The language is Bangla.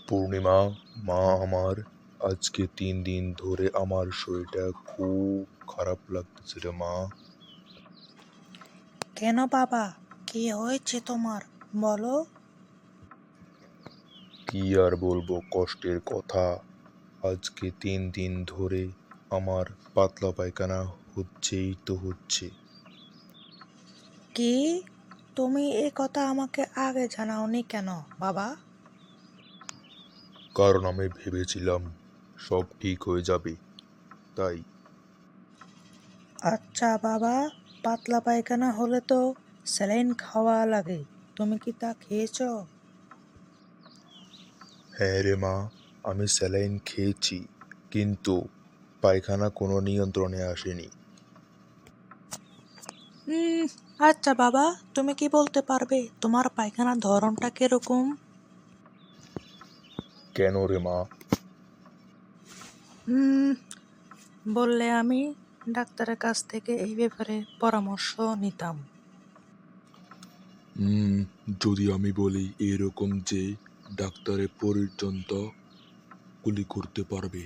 পূর্ণিমা, মা আমার, আজকে 3 দিন ধরে আমার শরীরটা খুব খারাপ লাগতেছে রে মা। কেন বাবা, কি হয়েছে তোমার? বলো। কি আর বলবো কষ্টের কথা। আজকে 3 দিন ধরে আমার পাতলা পায়খানা হচ্ছে। কি? তুমি এ কথা আমাকে আগে জানাওনি কেন বাবা? কারণ আমি ভেবেছিলাম সব ঠিক হয়ে যাবে, তাই। আচ্ছা বাবা, পাতলা পায়খানা হলে তো স্যালাইন খাওয়া লাগে। তুমি কি তা খেয়েছো? হ্যাঁ রে মা, আমি স্যালাইন খেয়েছি, কিন্তু পায়খানা কোনো নিয়ন্ত্রণে আসেনি। হুম। আচ্ছা বাবা, তুমি কি বলতে পারবে তোমার পায়খানার ধরনটা কিরকম? কেন রে মা? হুম, বললে আমি ডাক্তারের কাছ থেকে এই ব্যাপারে পরামর্শ নিতাম। হুম, যদি আমি বলি এরকম যে ডাক্তারে পর্যন্ত গুলি করতে পারবে।